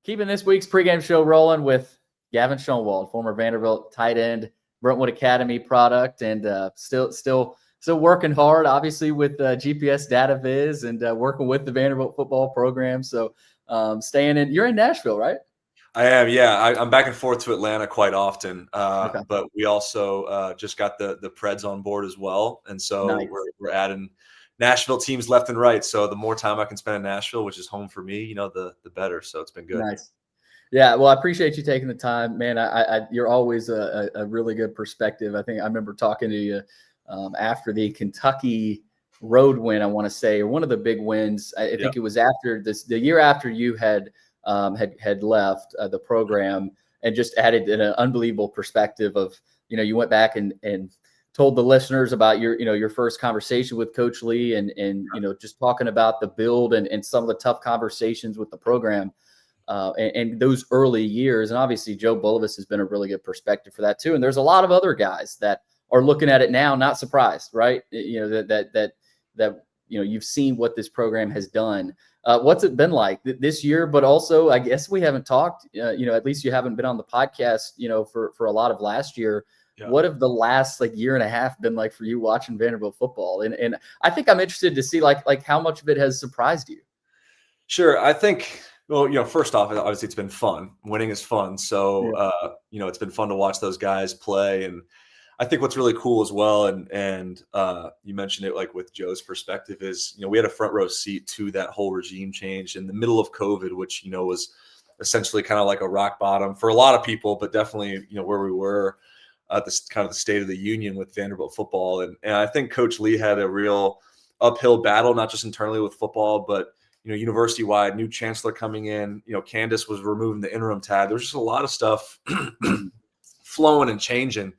keeping this week's pregame show rolling with Gavin Schoenwald, former Vanderbilt tight end, Brentwood Academy product, and still working hard, obviously, with GPS Data Viz and working with the Vanderbilt football program. So staying in. You're in Nashville, right? I am, yeah. I'm back and forth to Atlanta quite often, Okay. but we also just got the Preds on board as well, and so Nice. we're adding Nashville teams left and right. So the more time I can spend in Nashville, which is home for me, the better. So it's been good. Nice. Yeah, well, I appreciate you taking the time, man. You're always a really good perspective. I think I remember talking to you after the Kentucky road win, I want to say, or one of the big wins. I think it was after the year after you had left the program, and just added an unbelievable perspective of, you went back and told the listeners about your first conversation with Coach Lee and just talking about the build and some of the tough conversations with the program. And those early years, and obviously Joe Bulovas has been a really good perspective for that too. And there's a lot of other guys that are looking at it now, not surprised, right? That you've seen what this program has done. What's it been like this year? But also, I guess we haven't talked. At least you haven't been on the podcast, for a lot of last year. Yeah. What have the last year and a half been like for you watching Vanderbilt football? And I think I'm interested to see like how much of it has surprised you. Sure, I think. Well, first off, obviously it's been fun. Winning is fun. So, it's been fun to watch those guys play. And I think what's really cool as well, and you mentioned it like with Joe's perspective is, we had a front row seat to that whole regime change in the middle of COVID, which, was essentially kind of like a rock bottom for a lot of people, but definitely, where we were at this kind of the state of the union with Vanderbilt football. And I think Coach Lee had a real uphill battle, not just internally with football, but university-wide, new chancellor coming in, Candace was removing the interim tag. There's just a lot of stuff flowing and changing.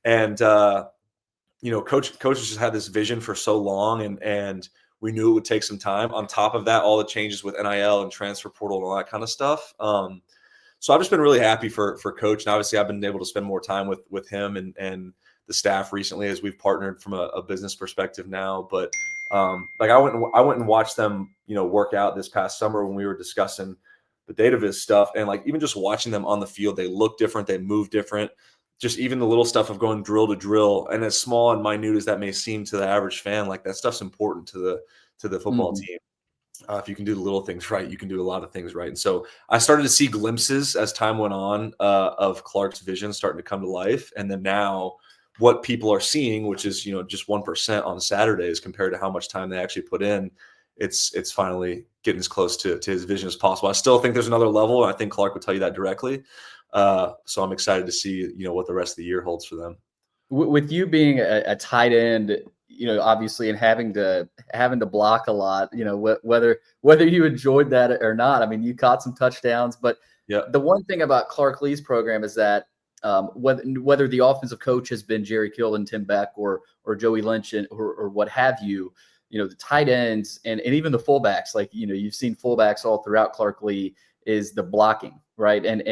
And, coach just had this vision for so long, and we knew it would take some time. On top of that, all the changes with NIL and transfer portal and all that kind of stuff. So I've just been really happy for Coach. And obviously I've been able to spend more time with him and the staff recently as we've partnered from a business perspective now. But I went and watched them, work out this past summer when we were discussing the data viz stuff, and even just watching them on the field, they look different, they move different. Just even the little stuff of going drill to drill, and as small and minute as that may seem to the average fan, that stuff's important to the football team. If you can do the little things right, you can do a lot of things right. And so I started to see glimpses as time went on of Clark's vision starting to come to life, and then now what people are seeing, which is, just 1% on Saturdays compared to how much time they actually put in, it's finally getting as close to his vision as possible. I still think there's another level, and I think Clark would tell you that directly. So I'm excited to see, what the rest of the year holds for them. With you being a tight end, obviously, and having to block a lot, whether you enjoyed that or not. I mean, you caught some touchdowns, but the one thing about Clark Lee's program is that whether the offensive coach has been Jerry Kill and Tim Beck or Joey Lynch or what have you, the tight ends and even the fullbacks, you've seen fullbacks all throughout Clark Lee, is the blocking, right? And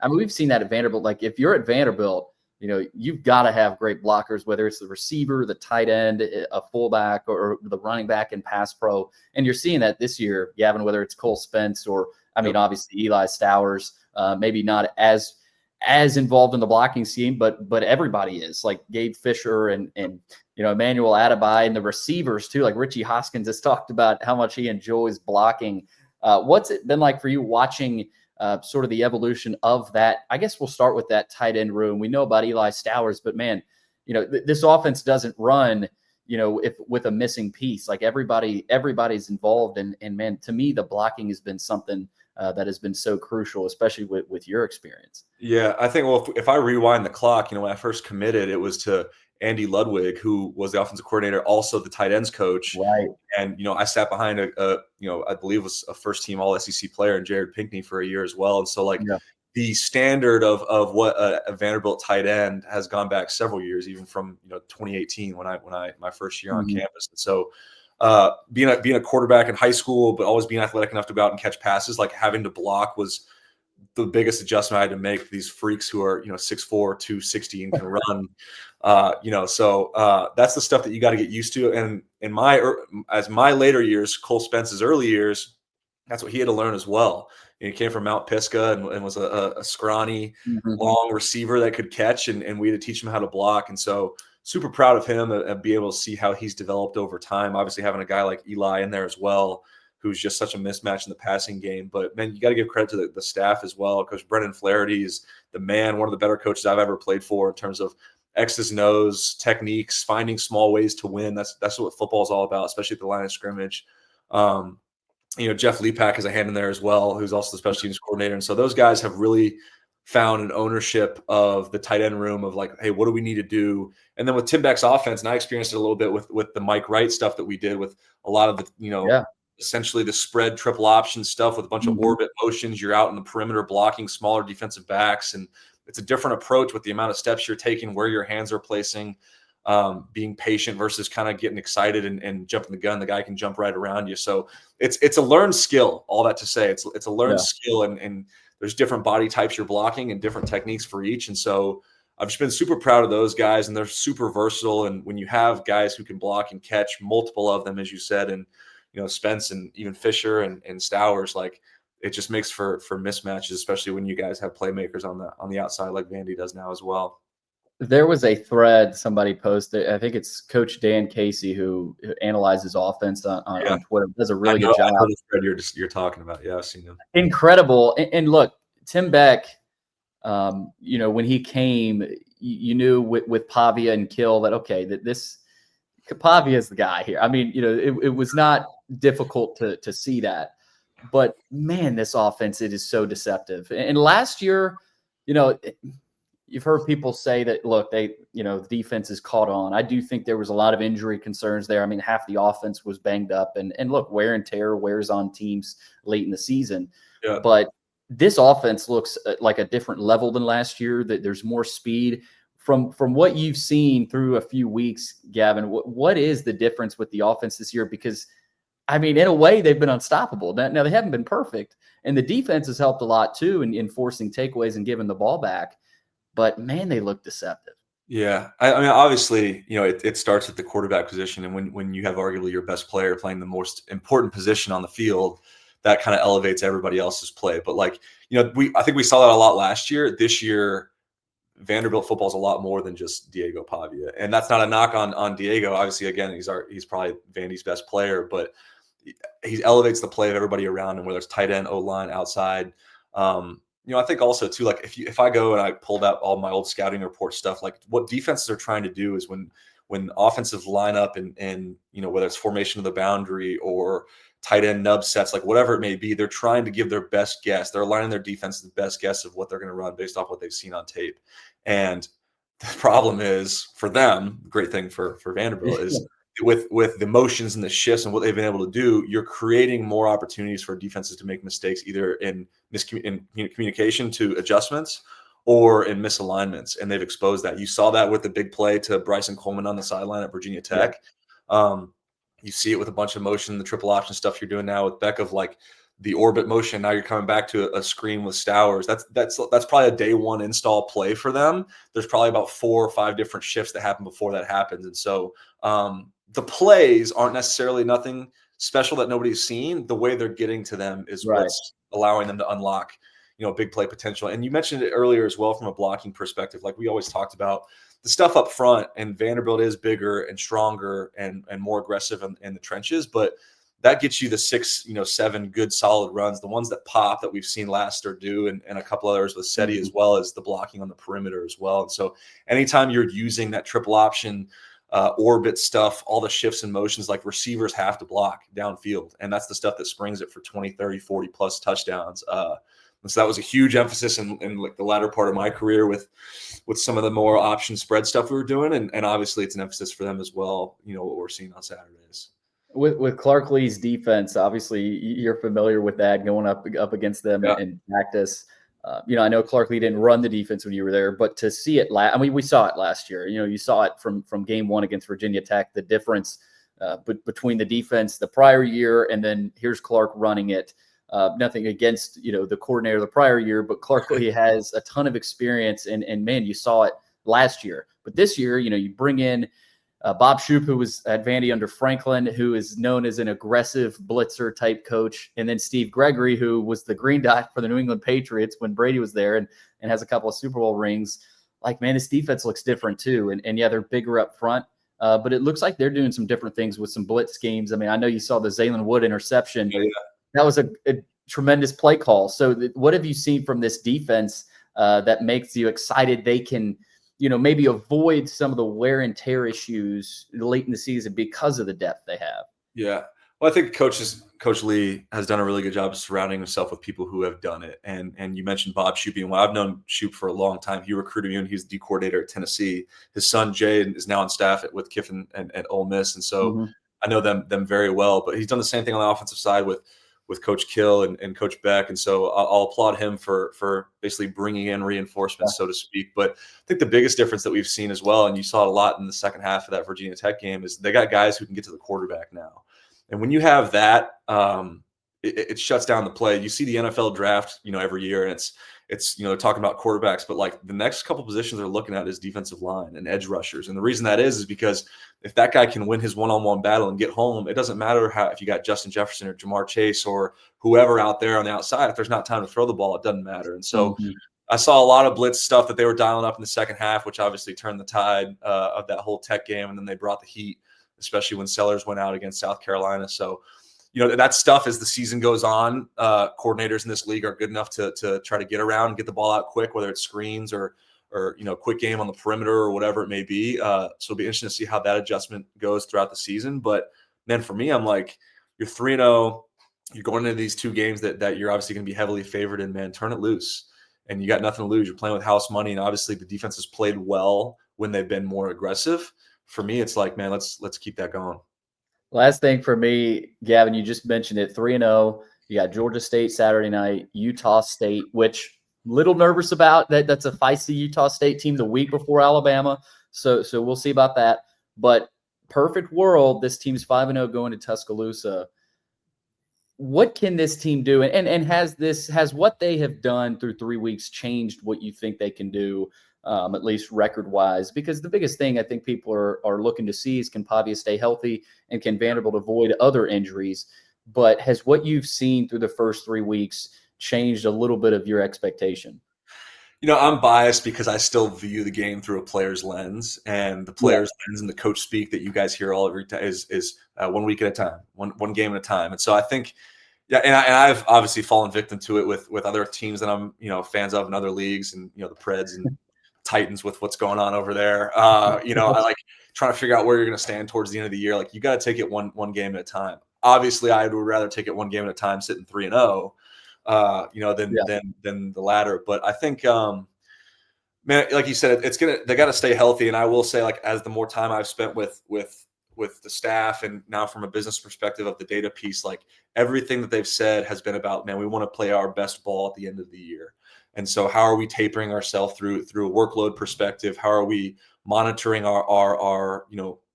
I mean, we've seen that at Vanderbilt. Like if you're at Vanderbilt, you've got to have great blockers, whether it's the receiver, the tight end, a fullback, or the running back in pass pro. And you're seeing that this year, Gavin, whether it's Cole Spence or, obviously Eli Stowers, maybe not as involved in the blocking scheme, but everybody is, like Gabe Fisher and Emmanuel Adebayo, and the receivers too. Like Richie Hoskins has talked about how much he enjoys blocking. What's it been like for you watching sort of the evolution of that? I guess we'll start with that tight end room. We know about Eli Stowers, but man, this offense doesn't run, if with a missing piece. Like everybody's involved, and man, to me, the blocking has been something that has been so crucial, especially with your experience. Yeah, I think, well, if I rewind the clock, when I first committed, it was to Andy Ludwig, who was the offensive coordinator, also the tight ends coach. Right. And, I sat behind I believe was a first team all SEC player in Jared Pinkney for a year as well. And so the standard of what a Vanderbilt tight end has gone back several years, even from, 2018 when I my first year on campus. And so being a quarterback in high school, but always being athletic enough to go out and catch passes, having to block was the biggest adjustment I had to make for these freaks who are, 6'4", 260 and can run, so that's the stuff that you got to get used to. And as my later years, Cole Spence's early years, That's what he had to learn as well. He came from Mount Pisgah and was a scrawny, long receiver that could catch, and we had to teach him how to block. And so super proud of him and be able to see how he's developed over time. Obviously having a guy like Eli in there as well, who's just such a mismatch in the passing game. But, man, you got to give credit to the staff as well. Coach Brendan Flaherty is the man, one of the better coaches I've ever played for in terms of X's and O's, techniques, finding small ways to win. That's what football is all about, especially at the line of scrimmage. Jeff Lepak has a hand in there as well, who's also the special teams coordinator. And so those guys have really found an ownership of the tight end room of like, hey, what do we need to do? And then with Tim Beck's offense, and I experienced it a little bit with the Mike Wright stuff that we did with a lot of the, essentially the spread triple option stuff with a bunch of orbit motions. You're out in the perimeter blocking smaller defensive backs. And it's a different approach with the amount of steps you're taking, where your hands are placing, being patient versus kind of getting excited and jumping the gun. The guy can jump right around you. So it's a learned skill. All that to say, it's a learned skill, and there's different body types you're blocking and different techniques for each. And so I've just been super proud of those guys, and they're super versatile. And when you have guys who can block and catch, multiple of them, as you said, and Spence and even Fisher and Stowers, like, it just makes for mismatches, especially when you guys have playmakers on the outside like Vandy does now as well. There was a thread somebody posted. I think it's Coach Dan Casey who analyzes offense on Twitter. Does a really good job. I know the thread you're talking about. Yeah, I've seen him. Incredible. And look, Tim Beck, when he came, you knew with Pavia and Kill that, okay, that this Pavia is the guy here. I mean, it was not difficult to see that. But, man, this offense, it is so deceptive. And last year, you've heard people say that, look, the defense is caught on. I do think there was a lot of injury concerns there. I mean, half the offense was banged up. And look, wear and tear wears on teams late in the season. Yeah. But this offense looks like a different level than last year, that there's more speed. From what you've seen through a few weeks, Gavin, what is the difference with the offense this year? Because, I mean, in a way, they've been unstoppable. Now, they haven't been perfect. And the defense has helped a lot, too, in forcing takeaways and giving the ball back. But, man, they look deceptive. Yeah. I mean, obviously, it starts at the quarterback position. And when you have arguably your best player playing the most important position on the field, that kind of elevates everybody else's play. But, I think we saw that a lot last year. This year, Vanderbilt football is a lot more than just Diego Pavia. And that's not a knock on Diego. Obviously, again, he's probably Vandy's best player, but he elevates the play of everybody around him, whether it's tight end, O-line, outside. I think also too, like if I go and I pulled out all my old scouting report stuff, like what defenses are trying to do is when offensive line up and whether it's formation of the boundary or tight end nub sets, like whatever it may be, they're trying to give their best guess. They're aligning their defense to the best guess of what they're going to run based off what they've seen on tape. And the problem is for them, great thing for Vanderbilt is with the motions and the shifts and what they've been able to do, you're creating more opportunities for defenses to make mistakes, either in communication to adjustments or in misalignments. And they've exposed that. You saw that with the big play to Bryson Coleman on the sideline at Virginia Tech. Yeah. You see it with a bunch of motion, the triple option stuff you're doing now with Beck of like the orbit motion. Now you're coming back to a screen with Stowers. That's probably a day one install play for them. There's probably about 4 or 5 different shifts that happen before that happens. And so the plays aren't necessarily nothing special that nobody's seen. The way they're getting to them is what's allowing them to unlock, big play potential. And you mentioned it earlier as well from a blocking perspective. Like we always talked about the stuff up front, and Vanderbilt is bigger and stronger and more aggressive in the trenches, but that gets you the 6, 7 good solid runs, the ones that pop that we've seen Laster do and a couple others with SETI, as well as the blocking on the perimeter as well. And so anytime you're using that triple option orbit stuff, all the shifts and motions, like receivers have to block downfield. And that's the stuff that springs it for 20, 30, 40 plus touchdowns. And so that was a huge emphasis in like the latter part of my career with some of the more option spread stuff we were doing. And obviously it's an emphasis for them as well, what we're seeing on Saturdays. With Clark Lee's defense, obviously you're familiar with that, going up against them in practice. I know Clark Lee didn't run the defense when you were there, but to see it, we saw it last year. You saw it from game 1 against Virginia Tech, the difference between the defense the prior year and then here's Clark running it. Nothing against, the coordinator the prior year, but Clark Lee has a ton of experience and man, you saw it last year. But this year, you bring in Bob Shoop, who was at Vandy under Franklin, who is known as an aggressive blitzer type coach, and then Steve Gregory, who was the green dot for the New England Patriots when Brady was there and has a couple of Super Bowl rings. Like, man, this defense looks different too. And yeah, they're bigger up front, but it looks like they're doing some different things with some blitz schemes. I mean, I know you saw the Zaylen Wood interception. Yeah. That was a tremendous play call. So what have you seen from this defense that makes you excited they can, maybe avoid some of the wear and tear issues late in the season because of the depth they have? Yeah. Well, I think Coach Lee has done a really good job of surrounding himself with people who have done it. And you mentioned Bob Shoop. Well, I've known Shoop for a long time. He recruited me when he was the D coordinator at Tennessee. His son, Jay, is now on staff with Kiffin and Ole Miss. And so I know them very well. But he's done the same thing on the offensive side with Coach Kill and Coach Beck. And so I'll applaud him for basically bringing in reinforcements, so to speak. But I think the biggest difference that we've seen as well, and you saw it a lot in the second half of that Virginia Tech game, is they got guys who can get to the quarterback now. And when you have that, it shuts down the play. You see the NFL draft, every year, and it's they're talking about quarterbacks, but like the next couple positions they're looking at is defensive line and edge rushers. And the reason that is because if that guy can win his one-on-one battle and get home, it doesn't matter if you got Justin Jefferson or Jamar Chase or whoever out there on the outside. If there's not time to throw the ball, it doesn't matter. And so I saw a lot of blitz stuff that they were dialing up in the second half, which obviously turned the tide of that whole Tech game. And then they brought the heat, especially when Sellers went out against South Carolina. So, that stuff as the season goes on, coordinators in this league are good enough to try to get around and get the ball out quick, whether it's screens or quick game on the perimeter or whatever it may be. So it'll be interesting to see how that adjustment goes throughout the season. But then for me, I'm like, you're 3-0. You're going into these two games that you're obviously going to be heavily favored in, man. Turn it loose. And you got nothing to lose. You're playing with house money. And obviously the defense has played well when they've been more aggressive. For me, it's like, man, let's keep that going. Last thing for me, Gavin, you just mentioned it, 3-0. You got Georgia State Saturday night, Utah State, which little nervous about that. That's a feisty Utah State team the week before Alabama. So we'll see about that. But perfect world, this team's 5-0 going to Tuscaloosa. What can this team do? And has what they have done through 3 weeks changed what you think they can do, at least record-wise? Because the biggest thing I think people are looking to see is, can Pavia stay healthy and can Vanderbilt avoid other injuries? But has what you've seen through the first 3 weeks changed a little bit of your expectation? I'm biased because I still view the game through a player's lens, and the player's lens and the coach speak that you guys hear all every time is 1 week at a time, one game at a time. And so I think, and I've obviously fallen victim to it with other teams that I'm fans of in other leagues, and the Preds and Titans with what's going on over there. I like trying to figure out where you're going to stand towards the end of the year. Like, you got to take it one game at a time. Obviously, I would rather take it one game at a time, sitting 3-0. Than the latter. But I think, man, like you said, they got to stay healthy. And I will say, like, as the more time I've spent with the staff, and now from a business perspective of the data piece, like, everything that they've said has been about, man, we want to play our best ball at the end of the year. And so how are we tapering ourselves through a workload perspective? How are we monitoring our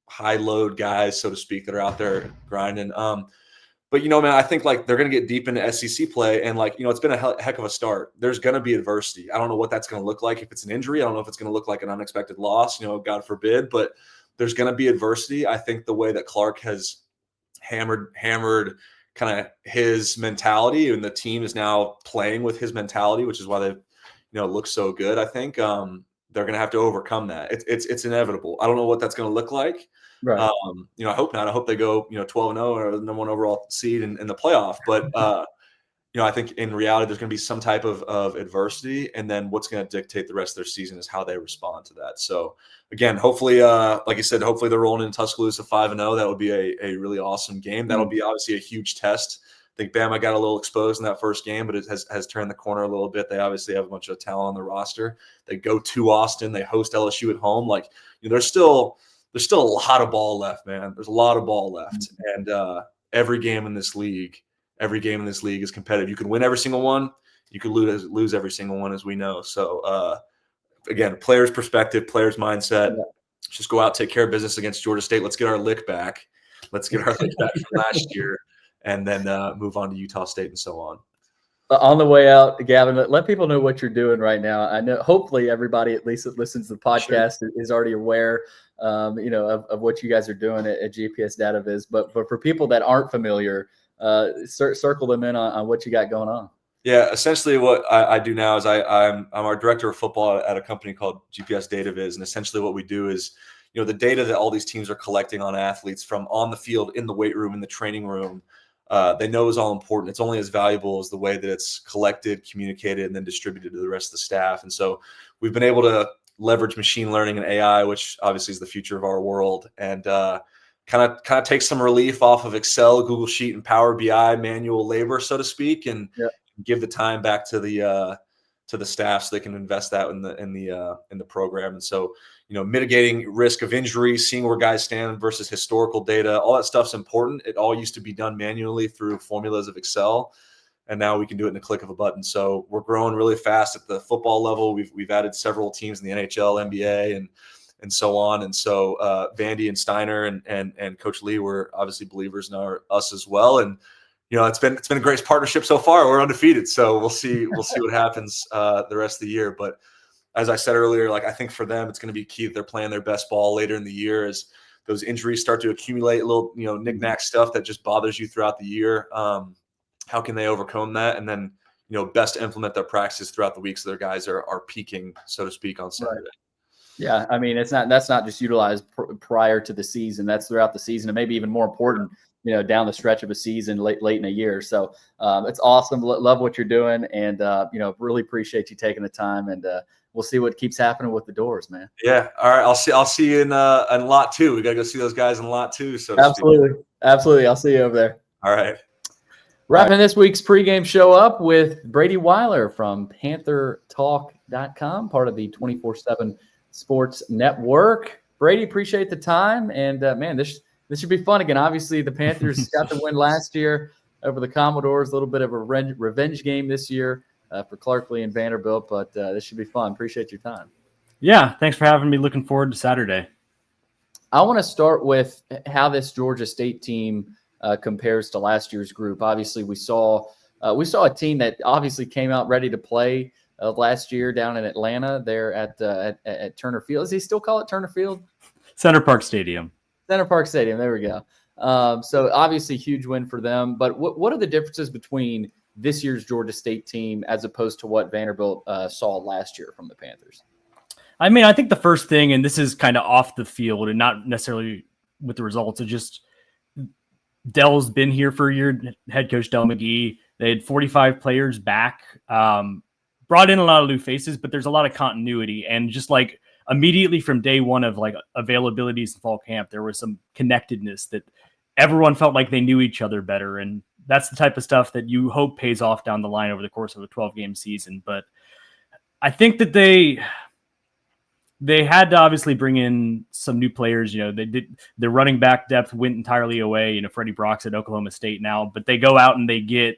high load guys, so to speak, that are out there grinding? But, man, I think, like, they're going to get deep into SEC play, and, like, it's been a heck of a start. There's going to be adversity. I don't know what that's going to look like. If it's an injury, I don't know if it's going to look like an unexpected loss, God forbid, but there's going to be adversity. I think the way that Clark has hammered kind of his mentality, and the team is now playing with his mentality, which is why they, look so good. I think they're going to have to overcome that. It's inevitable. I don't know what that's going to look like. Right. I hope not. I hope they go, 12-0 or the number one overall seed in the playoff. But, I think in reality, there's going to be some type of adversity. And then what's going to dictate the rest of their season is how they respond to that. So, again, hopefully, like you said, hopefully they're rolling in Tuscaloosa 5-0. That would be a really awesome game. That'll be obviously a huge test. I think Bama got a little exposed in that first game, but it has turned the corner a little bit. They obviously have a bunch of talent on the roster. They go to Austin. They host LSU at home. Like, there's still a lot of ball left, man. There's a lot of ball left. And every game in this league is competitive. You can win every single one. You could lose every single one, as we know. So, again, player's perspective, player's mindset. Just go out, take care of business against Georgia State. Let's get our lick back. Let's get our lick back from last year, and then move on to Utah State and so on. On the way out, Gavin, let people know what you're doing right now. I know hopefully everybody, at least that listens to the podcast, is already aware. of what you guys are doing at GPS Data Viz. But for people that aren't familiar, circle them in on what you got going on. Yeah, essentially what I do now is I'm our director of football at a company called GPS Data Viz, and essentially what we do is, the data that all these teams are collecting on athletes from on the field, in the weight room, in the training room, they know is all important. It's only as valuable as the way that it's collected, communicated, and then distributed to the rest of the staff. And so we've been able to leverage machine learning and AI, which obviously is the future of our world, and kind of take some relief off of Excel, Google Sheet, and Power BI manual labor, so to speak, and give the time back to the staff so they can invest that in the program. And so, mitigating risk of injury, seeing where guys stand versus historical data, all that stuff's important. It all used to be done manually through formulas of Excel, and now we can do it in the click of a button. So we're growing really fast at the football level. We've added several teams in the NHL, NBA, and so on. And so Vandy and Steiner and Coach Lee were obviously believers in us as well. And it's been a great partnership so far. We're undefeated, so we'll see what happens the rest of the year. But as I said earlier, I think for them it's going to be key that they're playing their best ball later in the year as those injuries start to accumulate, a little knick-knack stuff that just bothers you throughout the year. How can they overcome that, and then best implement their practices throughout the week so their guys are peaking, so to speak, on Saturday. Right. Yeah, I mean, that's not just utilized prior to the season. That's throughout the season, and maybe even more important, down the stretch of a season, late in a year. So it's awesome. Love what you're doing, and really appreciate you taking the time. And we'll see what keeps happening with the Doors, man. Yeah. All right. I'll see you in lot 2. We got to go see those guys in lot 2. So absolutely. I'll see you over there. All right. Wrapping this week's pregame show up with Brady Weiler from PantherTalk.com, part of the 247 Sports Network. Brady, appreciate the time, and man, this should be fun again. Obviously, the Panthers got the win last year over the Commodores. A little bit of a revenge game this year for Clarkley and Vanderbilt, but this should be fun. Appreciate your time. Yeah, thanks for having me. Looking forward to Saturday. I want to start with how this Georgia State team compares to last year's group. Obviously, we saw a team that obviously came out ready to play last year down in Atlanta there at Turner Field. Does he still call it Turner Field? Center Park Stadium. Center Park Stadium. There we go. So obviously huge win for them. But what are the differences between this year's Georgia State team as opposed to what Vanderbilt saw last year from the Panthers? I mean, I think the first thing, and this is kind of off the field and not necessarily with the results, it's just Dell's been here for a year, head coach Del McGee. They had 45 players back, brought in a lot of new faces, but there's a lot of continuity. And just immediately from day one of availabilities in fall camp, there was some connectedness that everyone felt like they knew each other better. And that's the type of stuff that you hope pays off down the line over the course of a 12-game season. But I think that they had to obviously bring in some new players. Their running back depth went entirely away. Freddie Brock's at Oklahoma State now, but they go out and they get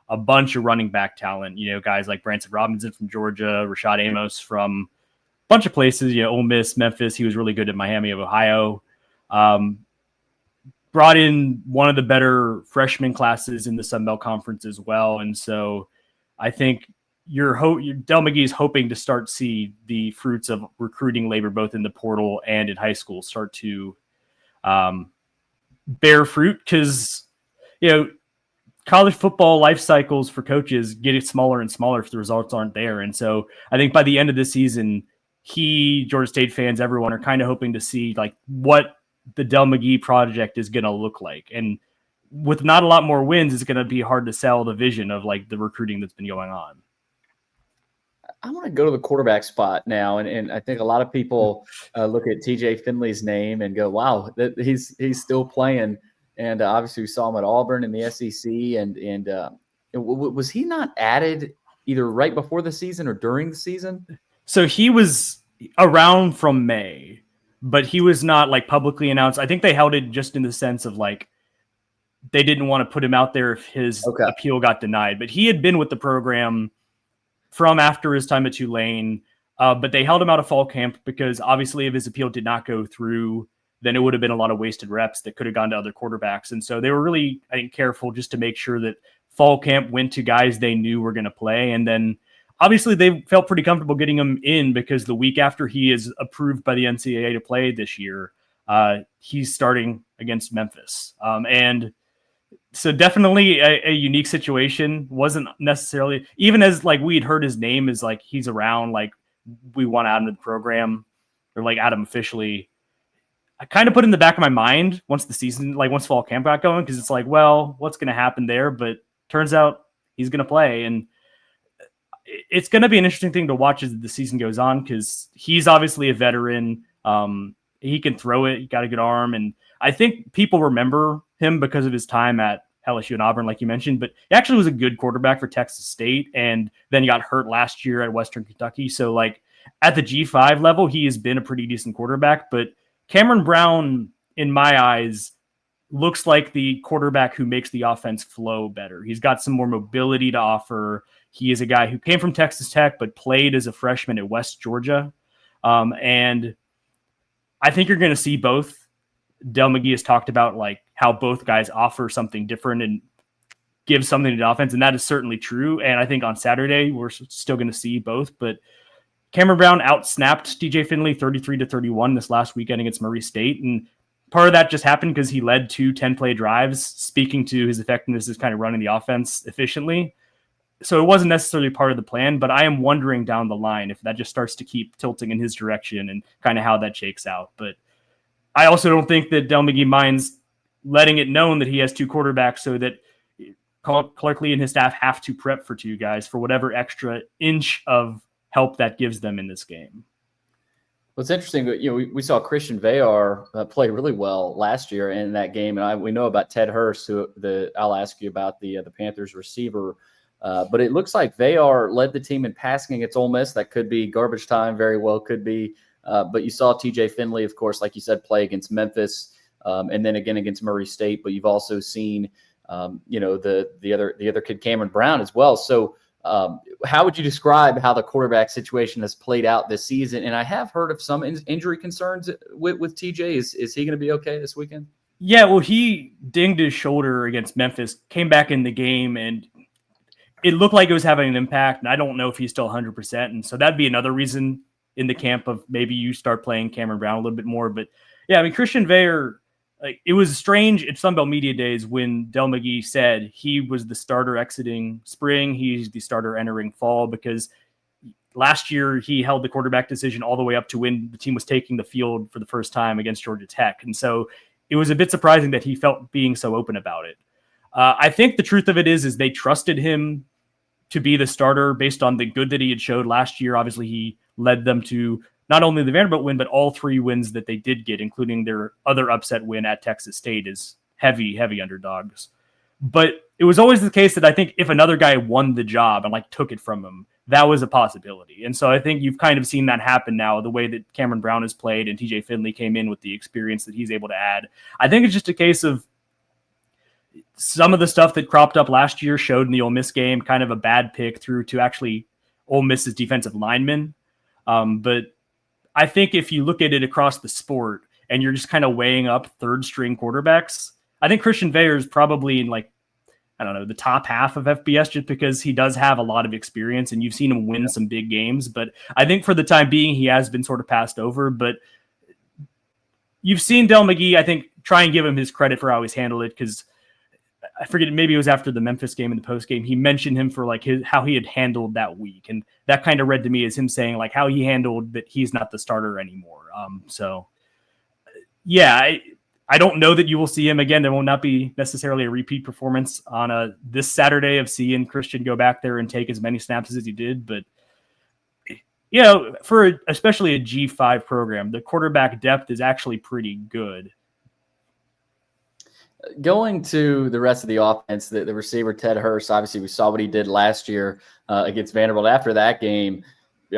a bunch of running back talent, guys like Branson Robinson from Georgia, Rashad Amos from a bunch of places, Ole Miss, Memphis. He was really good at Miami of Ohio. Brought in one of the better freshman classes in the Sun Belt Conference as well. And so I think Del McGee is hoping to start see the fruits of recruiting labor, both in the portal and in high school, start to bear fruit, because, college football life cycles for coaches get smaller and smaller if the results aren't there. And so I think by the end of the season, Georgia State fans, everyone are kind of hoping to see what the Del McGee project is going to look like. And with not a lot more wins, it's going to be hard to sell the vision of the recruiting that's been going on. I want to go to the quarterback spot now, and I think a lot of people look at TJ Finley's name and go, "Wow, he's still playing." And obviously, we saw him at Auburn in the SEC. And was he not added either right before the season or during the season? So he was around from May, but he was not publicly announced. I think they held it just in the sense of they didn't want to put him out there if his appeal got denied. But he had been with the program from after his time at Tulane, but they held him out of fall camp because obviously if his appeal did not go through, then it would have been a lot of wasted reps that could have gone to other quarterbacks. And so they were really, I think, careful just to make sure that fall camp went to guys they knew were going to play. And then obviously they felt pretty comfortable getting him in because the week after he is approved by the NCAA to play this year, he's starting against Memphis. And so definitely a unique situation. Wasn't necessarily, even as like we'd heard his name is like he's around, like we want out of the program or like Adam officially. I kind of put in the back of my mind once the season, like once fall camp got going, because it's like, well, what's going to happen there? But turns out he's going to play, and it's going to be an interesting thing to watch as the season goes on, because he's obviously a veteran. He can throw it. He got a good arm, and I think people remember him because of his time at LSU and Auburn, like you mentioned. But he actually was a good quarterback for Texas State, and then he got hurt last year at Western Kentucky. So, like at the G5 level, he has been a pretty decent quarterback, but Cameron Brown, in my eyes, looks like the quarterback who makes the offense flow better. He's got some more mobility to offer. He is a guy who came from Texas Tech, but played as a freshman at West Georgia. And I think you're going to see both. Del McGee has talked about like how both guys offer something different and give something to the offense. And that is certainly true. And I think on Saturday, we're still going to see both, but Cameron Brown outsnapped DJ Finley 33-31 this last weekend against Murray State. And part of that just happened because he led 2 10-play drives, speaking to his effectiveness as kind of running the offense efficiently. So it wasn't necessarily part of the plan, but I am wondering down the line if that just starts to keep tilting in his direction and kind of how that shakes out. But I also don't think that Del McGee minds letting it known that he has 2 quarterbacks so that Clark Lee and his staff have to prep for 2 guys for whatever extra inch of help that gives them in this game. Well, it's interesting. We saw Christian Veillard play really well last year in that game, and we know about Ted Hurst, who I'll ask you about the Panthers receiver. But it looks like Veillard led the team in passing against Ole Miss. That could be garbage time, very well could be. But you saw TJ Finley, of course, like you said, play against Memphis, and then again against Murray State. But you've also seen, the other kid, Cameron Brown, as well. So. How would you describe how the quarterback situation has played out this season? And I have heard of some injury concerns with TJ. Is he going to be okay this weekend? Yeah, well, he dinged his shoulder against Memphis, came back in the game, and it looked like it was having an impact. And I don't know if he's still 100%. And so that'd be another reason in the camp of maybe you start playing Cameron Brown a little bit more. But yeah, I mean, Christian Veillard, it was strange at Sunbelt Media Days when Del McGee said he was the starter exiting spring. He's the starter entering fall, because last year he held the quarterback decision all the way up to when the team was taking the field for the first time against Georgia Tech. And so it was a bit surprising that he felt being so open about it. I think the truth of it is they trusted him to be the starter based on the good that he had showed last year. Obviously, he led them to not only the Vanderbilt win, but all 3 wins that they did get, including their other upset win at Texas State, is heavy underdogs. But it was always the case that I think if another guy won the job and like took it from him, that was a possibility. And so I think you've kind of seen that happen now, the way that Cameron Brown has played and TJ Finley came in with the experience that he's able to add. I think it's just a case of some of the stuff that cropped up last year showed in the Ole Miss game, kind of a bad pick through to actually Ole Miss's defensive linemen. But I think if you look at it across the sport and you're just kind of weighing up 3rd string quarterbacks, I think Christian Veillard is probably in the top half of FBS, just because he does have a lot of experience and you've seen him win some big games. But I think for the time being, he has been sort of passed over. But you've seen Del McGee, I think, try and give him his credit for how he's handled it, because I forget, maybe it was after the Memphis game in the post game, he mentioned him for like how he had handled that week. And that kind of read to me as him saying like how he handled that he's not the starter anymore. So yeah, I don't know that you will see him again. There will not be necessarily a repeat performance on this Saturday of seeing Christian go back there and take as many snaps as he did. But for especially a G5 program, the quarterback depth is actually pretty good. Going to the rest of the offense, the receiver, Ted Hurst, obviously we saw what he did last year against Vanderbilt. After that game,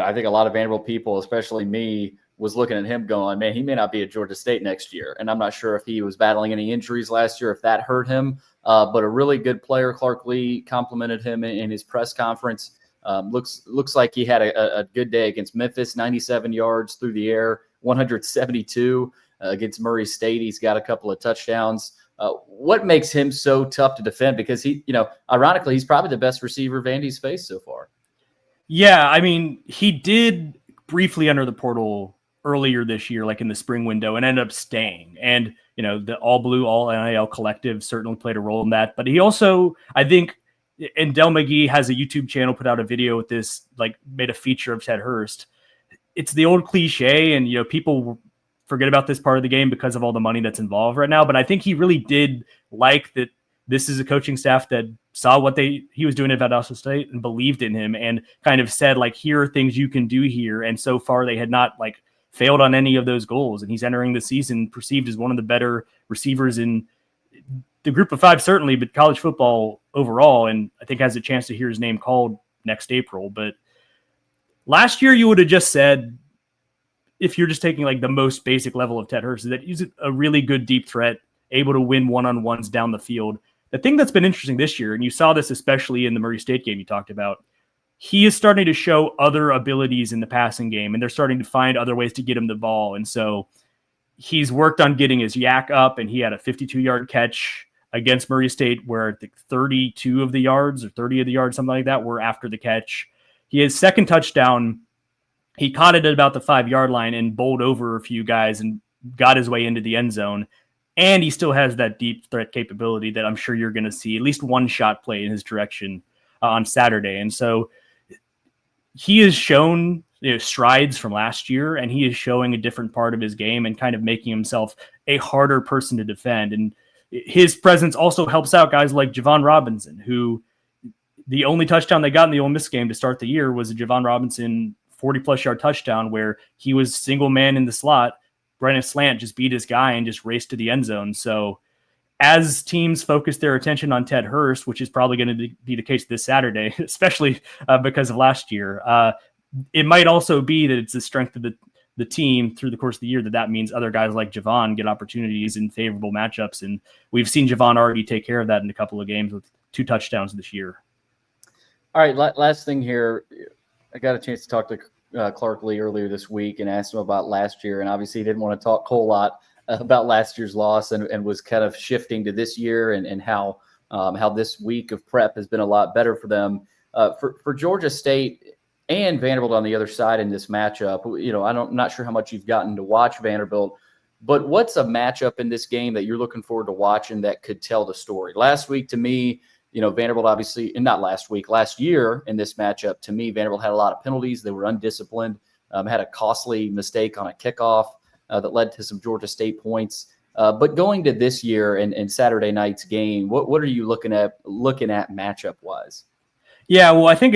I think a lot of Vanderbilt people, especially me, was looking at him going, man, he may not be at Georgia State next year. And I'm not sure if he was battling any injuries last year, if that hurt him. But a really good player, Clark Lee, complimented him in his press conference. Looks like he had a good day against Memphis, 97 yards through the air, 172 against Murray State. He's got a couple of touchdowns. What makes him so tough to defend? Because he, ironically, he's probably the best receiver Vandy's faced so far. Yeah, I mean, he did briefly enter the portal earlier this year, like in the spring window, and ended up staying. And, the all blue, all NIL collective certainly played a role in that. But he also, I think, and Del McGee has a YouTube channel, put out a video with this, like made a feature of Ted Hurst. It's the old cliche, and, people forget about this part of the game because of all the money that's involved right now. But I think he really did like that. This is a coaching staff that saw what he was doing at Valdosta State and believed in him and kind of said, like, here are things you can do here. And so far they had not like failed on any of those goals. And he's entering the season perceived as one of the better receivers in the group of five, certainly, but college football overall. And I think has a chance to hear his name called next April. But last year you would have just said, if you're just taking like the most basic level of Ted Hurst, that he's a really good deep threat, able to win one-on-ones down the field. The thing that's been interesting this year, and you saw this especially in the Murray State game you talked about, he is starting to show other abilities in the passing game, and they're starting to find other ways to get him the ball. And so he's worked on getting his yak up, and he had a 52-yard catch against Murray State where I think 32 of the yards or 30 of the yards, something like that, were after the catch. He has second touchdown. He caught it at about the 5-yard line and bowled over a few guys and got his way into the end zone. And he still has that deep threat capability that I'm sure you're going to see at least one shot play in his direction on Saturday. And so he has shown strides from last year, and he is showing a different part of his game and kind of making himself a harder person to defend. And his presence also helps out guys like Javon Robinson, who the only touchdown they got in the Ole Miss game to start the year was a Javon Robinson 40-plus yard touchdown where he was single man in the slot, ran a slant, just beat his guy and just raced to the end zone. So as teams focus their attention on Ted Hurst, which is probably going to be the case this Saturday, especially because of last year, it might also be that it's the strength of the team through the course of the year that means other guys like Javon get opportunities in favorable matchups. And we've seen Javon already take care of that in a couple of games with 2 touchdowns this year. All right, last thing here. I got a chance to talk to Clark Lee earlier this week and asked him about last year. And obviously he didn't want to talk a whole lot about last year's loss and was kind of shifting to this year and how this week of prep has been a lot better for them. For Georgia State and Vanderbilt on the other side in this matchup, I'm not sure how much you've gotten to watch Vanderbilt, but what's a matchup in this game that you're looking forward to watching that could tell the story? Last week, to me, Vanderbilt obviously, and not last week, last year in this matchup, to me, Vanderbilt had a lot of penalties. They were undisciplined, had a costly mistake on a kickoff that led to some Georgia State points. But going to this year and Saturday night's game, what are you looking at matchup wise? Yeah, well, I think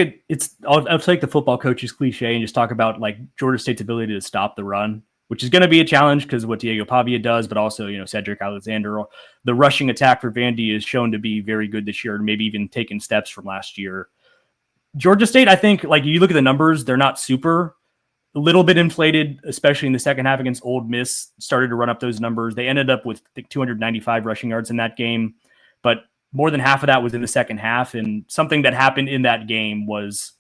I'll take the football coach's cliche and just talk about like Georgia State's ability to stop the run, which is going to be a challenge because of what Diego Pavia does, but also, Cedric Alexander. The rushing attack for Vandy is shown to be very good this year, and maybe even taking steps from last year. Georgia State, I think, like you look at the numbers, they're not super, a little bit inflated, especially in the second half against Ole Miss, started to run up those numbers. They ended up with 295 rushing yards in that game, but more than half of that was in the second half. And something that happened in that game was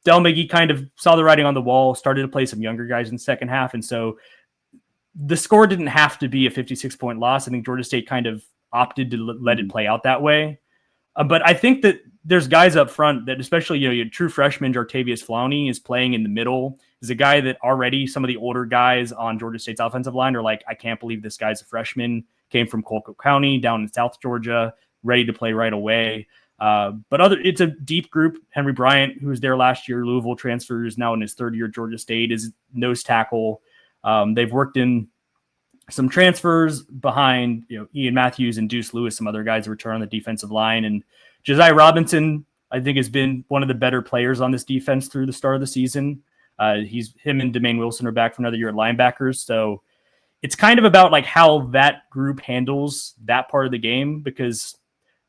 Del McGee kind of saw the writing on the wall, started to play some younger guys in the second half. And so the score didn't have to be a 56-point loss. I think Georgia State kind of opted to let it play out that way. But I think that there's guys up front that, especially, your true freshman, Jartavius Flowney, is playing in the middle. Is a guy that already some of the older guys on Georgia State's offensive line are like, I can't believe this guy's a freshman, came from Colquitt County down in South Georgia, ready to play right away. But it's a deep group. Henry Bryant, who was there last year, Louisville transfer, is now in his third year at Georgia State, is nose tackle. They've worked in some transfers behind, Ian Matthews and Deuce Lewis, some other guys who return on the defensive line. And Josiah Robinson, I think, has been one of the better players on this defense through the start of the season. Him and Demaine Wilson are back for another year at linebackers. So it's kind of about like how that group handles that part of the game, because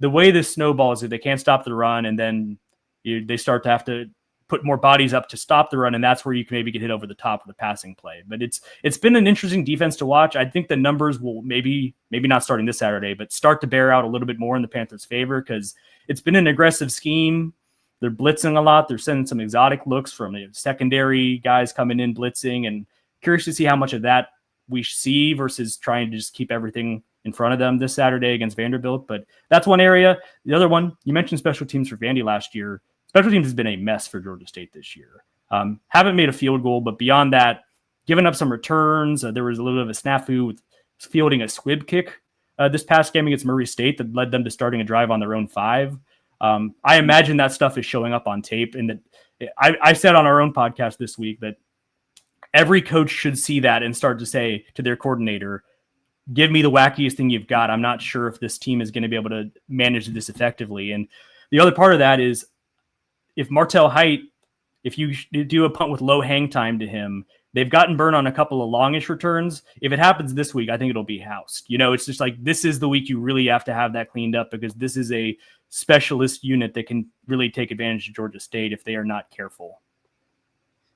the way this snowballs is they can't stop the run, and then they start to have to put more bodies up to stop the run, and that's where you can maybe get hit over the top with a passing play. But it's been an interesting defense to watch. I think the numbers will maybe not starting this Saturday, but start to bear out a little bit more in the Panthers' favor, because it's been an aggressive scheme. They're blitzing a lot. They're sending some exotic looks from secondary guys coming in blitzing, and curious to see how much of that we see versus trying to just keep everything in front of them this Saturday against Vanderbilt. But that's one area. The other one, you mentioned special teams for Vandy last year. special teams has been a mess for Georgia State this year. Haven't made a field goal, but beyond that, giving up some returns. There was a little bit of a snafu with fielding a squib kick this past game against Murray State that led them to starting a drive on their own 5. I imagine that stuff is showing up on tape, and that I said on our own podcast this week that every coach should see that and start to say to their coordinator, give me the wackiest thing you've got. I'm not sure if this team is going to be able to manage this effectively. And the other part of that is if Martel Height, if you do a punt with low hang time to him, they've gotten burned on a couple of longish returns. If it happens this week, I think it'll be housed. It's just like, this is the week you really have to have that cleaned up, because this is a specialist unit that can really take advantage of Georgia State if they are not careful.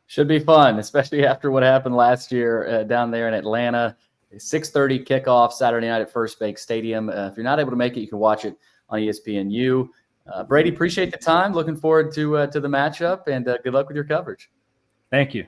Should be fun, especially after what happened last year down there in Atlanta. 6:30 kickoff Saturday night at First Bank Stadium. If you're not able to make it, you can watch it on ESPNU. Brady, appreciate the time. Looking forward to the matchup, and good luck with your coverage. Thank you.